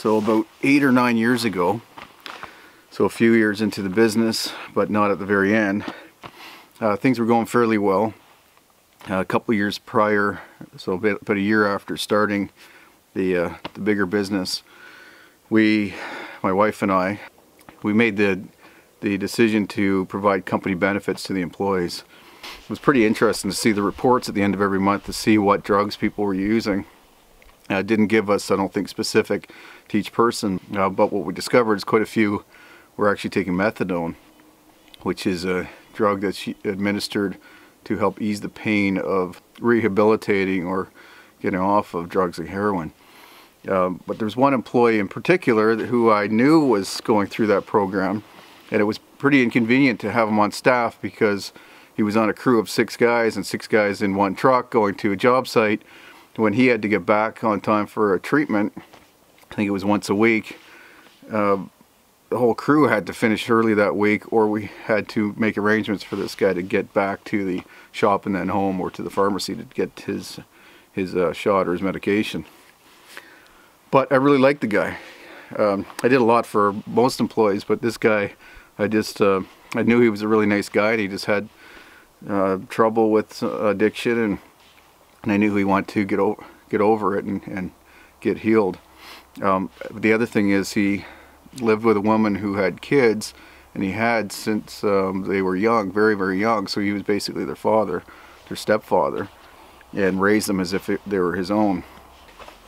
So about 8 or 9 years ago, so a few years into the business, but not at the very end, things were going fairly well. A couple years prior, so about a year after starting the bigger business, my wife and I, we made the decision to provide company benefits to the employees. It was pretty interesting to see the reports at the end of every month to see what drugs people were using. It didn't give us, I don't think, specific to each person, but what we discovered is quite a few were actually taking methadone, which is a drug that's administered to help ease the pain of rehabilitating or getting off of drugs like heroin. But there's one employee in particular who I knew was going through that program, and it was pretty inconvenient to have him on staff because he was on a crew of 6 guys and 6 guys in one truck going to a job site. When he had to get back on time for a treatment, I think it was once a week, the whole crew had to finish early that week, or we had to make arrangements for this guy to get back to the shop and then home, or to the pharmacy to get his shot or his medication. But I really liked the guy. I did a lot for most employees, but this guy, I knew he was a really nice guy, and he just had trouble with addiction, and I knew he wanted to get over it and get healed. The other thing is he lived with a woman who had kids, and he had since they were young, very, very young, so he was basically their father, their stepfather, and raised them as if they were his own.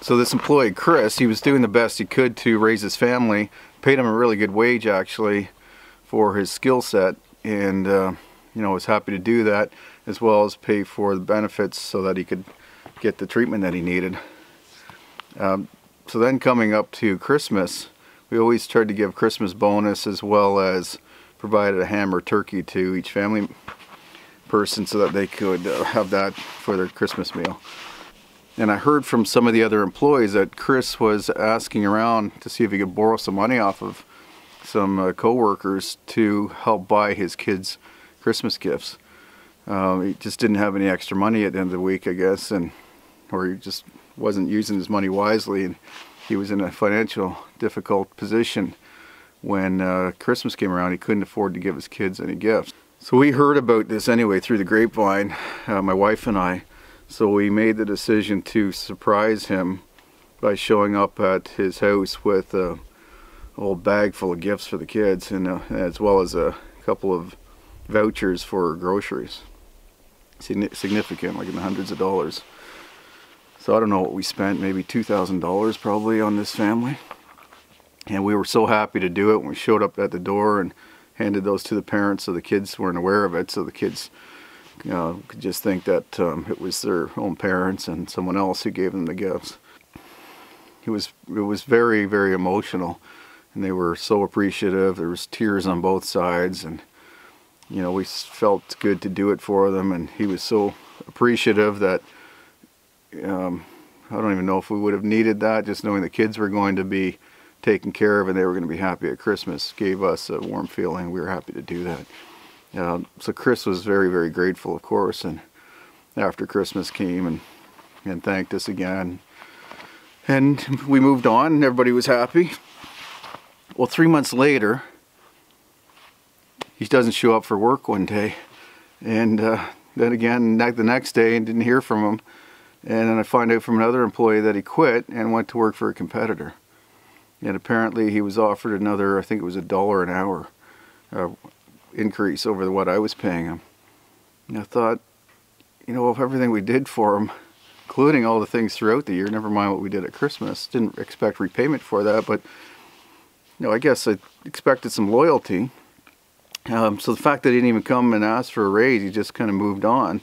So this employee, Chris, he was doing the best he could to raise his family, paid him a really good wage actually for his skill set, and was happy to do that, as well as pay for the benefits so that he could get the treatment that he needed. So then coming up to Christmas, we always tried to give Christmas bonus, as well as provided a ham or turkey to each family person so that they could have that for their Christmas meal. And I heard from some of the other employees that Chris was asking around to see if he could borrow some money off of some co-workers to help buy his kids Christmas gifts. He just didn't have any extra money at the end of the week, I guess, or he just wasn't using his money wisely, and he was in a financial difficult position when Christmas came around. He couldn't afford to give his kids any gifts. So we heard about this anyway through the grapevine, my wife and I. So we made the decision to surprise him by showing up at his house with a whole bag full of gifts for the kids, and as well as a couple of vouchers for groceries. Significant, like in the hundreds of dollars. So I don't know what we spent, maybe $2,000 probably on this family. And we were so happy to do it when we showed up at the door and handed those to the parents, so the kids weren't aware of it, so the kids could just think that it was their own parents and someone else who gave them the gifts. It was very, very emotional, and they were so appreciative. There was tears on both sides, and we felt good to do it for them, and he was so appreciative that I don't even know if we would have needed that. Just knowing the kids were going to be taken care of and they were going to be happy at Christmas gave us a warm feeling. We were happy to do that. So Chris was very, very grateful, of course, and after Christmas came and thanked us again. And we moved on, and everybody was happy. Well, 3 months later, he doesn't show up for work one day, and then again the next day, and didn't hear from him. And then I find out from another employee that he quit and went to work for a competitor. And apparently he was offered another, I think it was $1 an hour increase over what I was paying him. And I thought, of everything we did for him, including all the things throughout the year, never mind what we did at Christmas, didn't expect repayment for that, but I guess I expected some loyalty. So the fact that he didn't even come and ask for a raise, he just kind of moved on.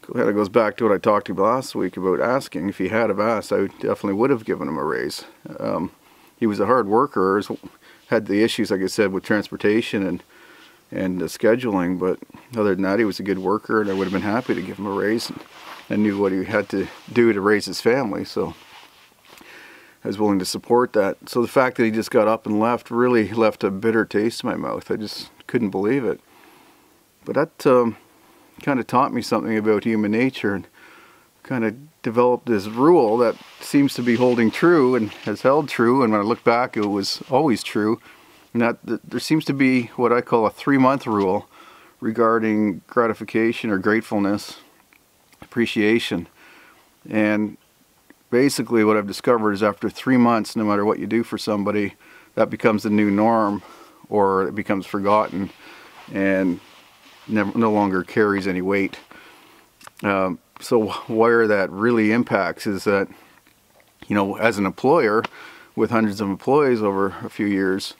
It goes back to what I talked to you last week about asking. If he had have asked, I definitely would have given him a raise. He was a hard worker, had the issues, like I said, with transportation and scheduling, but other than that, he was a good worker, and I would have been happy to give him a raise. And I knew what he had to do to raise his family, so I was willing to support that. So the fact that he just got up and left really left a bitter taste in my mouth. I just couldn't believe it. But that kind of taught me something about human nature, and kind of developed this rule that seems to be holding true and has held true, and when I look back it was always true, and that there seems to be what I call a 3-month rule regarding gratification or gratefulness, appreciation. And basically what I've discovered is after 3 months, no matter what you do for somebody, that becomes the new norm, or it becomes forgotten and no longer carries any weight. So where that really impacts is that, you know, as an employer with hundreds of employees over a few years,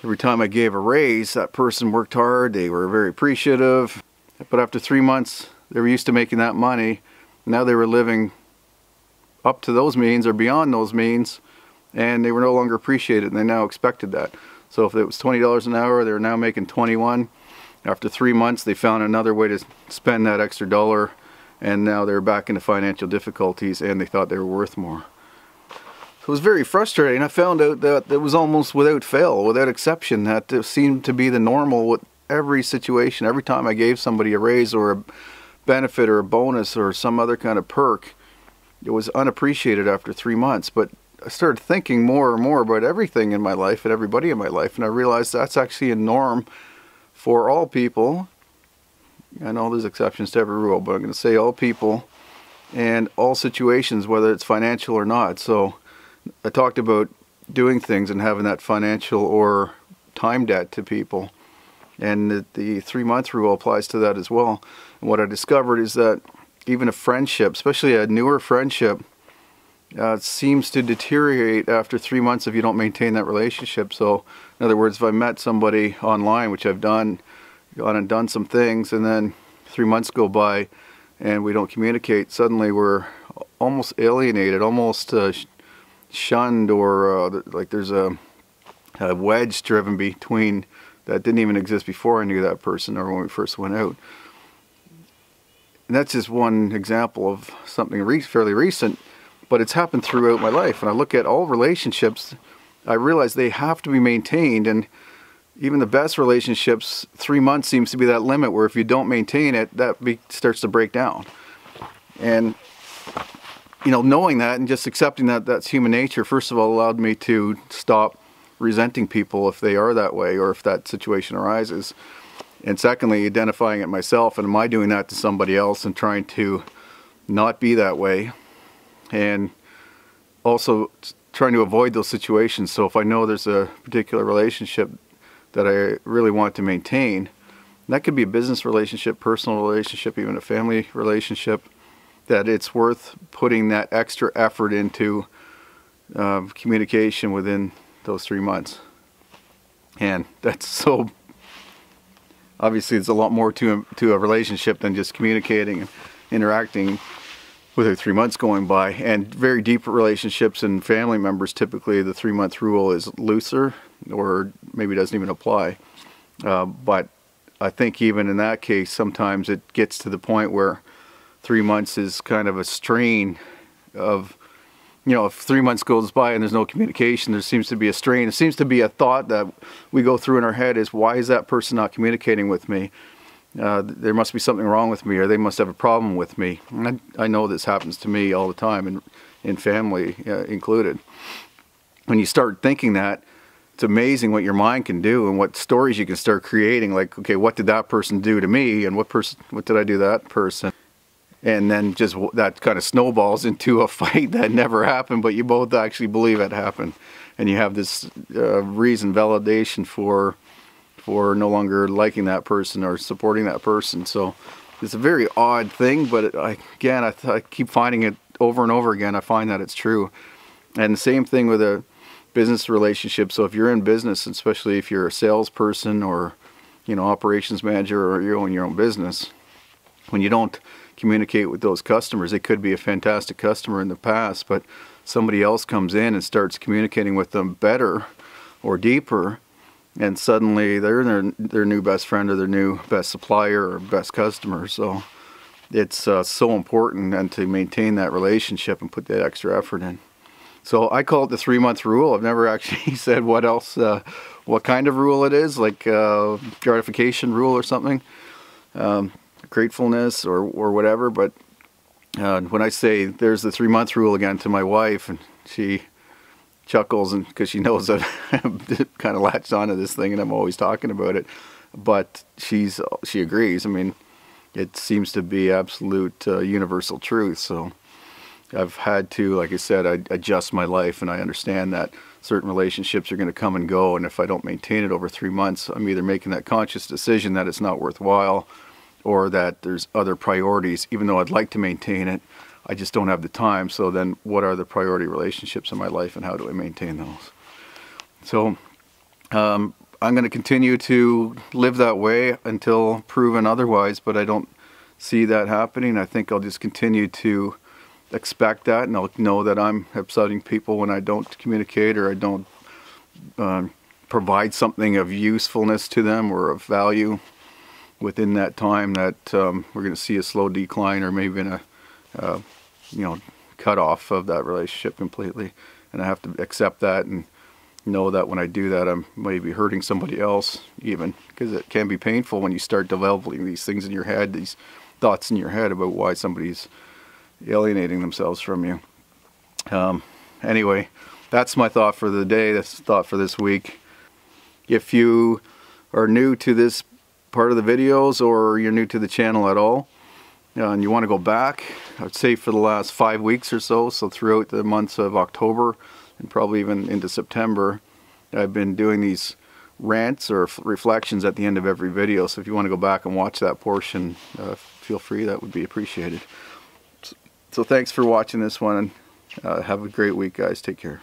every time I gave a raise, that person worked hard, they were very appreciative, but after 3 months they were used to making that money. Now they were living up to those means or beyond those means, and they were no longer appreciated, and they now expected that. So if it was $20 an hour, they were now making 21. After 3 months they found another way to spend that extra dollar, and now they're back into financial difficulties, and they thought they were worth more. So it was very frustrating. I found out that it was almost without fail, without exception, that it seemed to be the normal with every situation. Every time I gave somebody a raise or a benefit or a bonus or some other kind of perk, it was unappreciated after 3 months. But I started thinking more and more about everything in my life and everybody in my life, and I realized that's actually a norm for all people. I know there's exceptions to every rule, but I'm going to say all people and all situations, whether it's financial or not. So I talked about doing things and having that financial or time debt to people, and the 3-month rule applies to that as well. And what I discovered is that even a friendship, especially a newer friendship, seems to deteriorate after 3 months if you don't maintain that relationship. So in other words, if I met somebody online, which I've done, gone and done some things, and then 3 months go by and we don't communicate, suddenly we're almost alienated, almost shunned, or like there's a wedge driven between that didn't even exist before I knew that person or when we first went out. And that's just one example of something fairly recent, but it's happened throughout my life. And I look at all relationships, I realize they have to be maintained, and even the best relationships, 3 months seems to be that limit where if you don't maintain it, that starts to break down. And you know, knowing that and just accepting that that's human nature, first of all, allowed me to stop resenting people if they are that way or if that situation arises. And secondly, identifying it myself, and am I doing that to somebody else, and trying to not be that way. And also trying to avoid those situations. So if I know there's a particular relationship that I really want to maintain, that could be a business relationship, personal relationship, even a family relationship, that it's worth putting that extra effort into communication within those 3 months. And that's so, obviously it's a lot more to a relationship than just communicating and interacting with 3 months going by. And very deep relationships and family members, typically the 3-month rule is looser, or maybe doesn't even apply. But I think even in that case, sometimes it gets to the point where 3 months is kind of a strain of, you know, if 3 months goes by and there's no communication, there seems to be a strain. It seems to be a thought that we go through in our head is, why is that person not communicating with me? There must be something wrong with me, or they must have a problem with me. And I know this happens to me all the time, and in family included. When you start thinking that, it's amazing what your mind can do and what stories you can start creating. Like, okay, what did that person do to me, and what did I do to that person? And then just that kind of snowballs into a fight that never happened, but you both actually believe it happened, and you have this reason, validation for no longer liking that person or supporting that person. So it's a very odd thing, but I keep finding it over and over again. I find that it's true. And the same thing with a business relationship. So if you're in business, especially if you're a salesperson or, you know, operations manager, or you own your own business, when you don't communicate with those customers, it could be a fantastic customer in the past, but somebody else comes in and starts communicating with them better or deeper, and suddenly they're their new best friend or their new best supplier or best customer. So it's so important and to maintain that relationship and put that extra effort in. So I call it the 3-month rule. I've never actually said what else, what kind of rule it is, like gratification rule or something, gratefulness or whatever. But When I say there's the 3-month rule again to my wife, and she chuckles, and because she knows that I'm kind of latched onto this thing and I'm always talking about it, but she agrees. I mean, it seems to be absolute universal truth. So I've had to, like I said, I adjust my life, and I understand that certain relationships are going to come and go, and if I don't maintain it over 3 months, I'm either making that conscious decision that it's not worthwhile, or that there's other priorities. Even though I'd like to maintain it, I just don't have the time. So then what are the priority relationships in my life, and how do I maintain those? So I'm going to continue to live that way until proven otherwise, but I don't see that happening. I think I'll just continue to expect that, and I'll know that I'm upsetting people when I don't communicate, or I don't provide something of usefulness to them or of value within that time, that we're going to see a slow decline, or maybe in a cut off of that relationship completely. And I have to accept that and know that when I do that, I'm maybe hurting somebody else, even, because it can be painful when you start developing these things in your head, these thoughts in your head about why somebody's alienating themselves from you. Anyway, that's my thought for the day. That's the thought for this week. If you are new to this part of the videos, or you're new to the channel at all, and you want to go back, I would say for the last 5 weeks or so, throughout the months of October and probably even into September, I've been doing these rants or reflections at the end of every video. So if you want to go back and watch that portion, feel free. That would be appreciated. So thanks for watching this one, and have a great week, guys. Take care.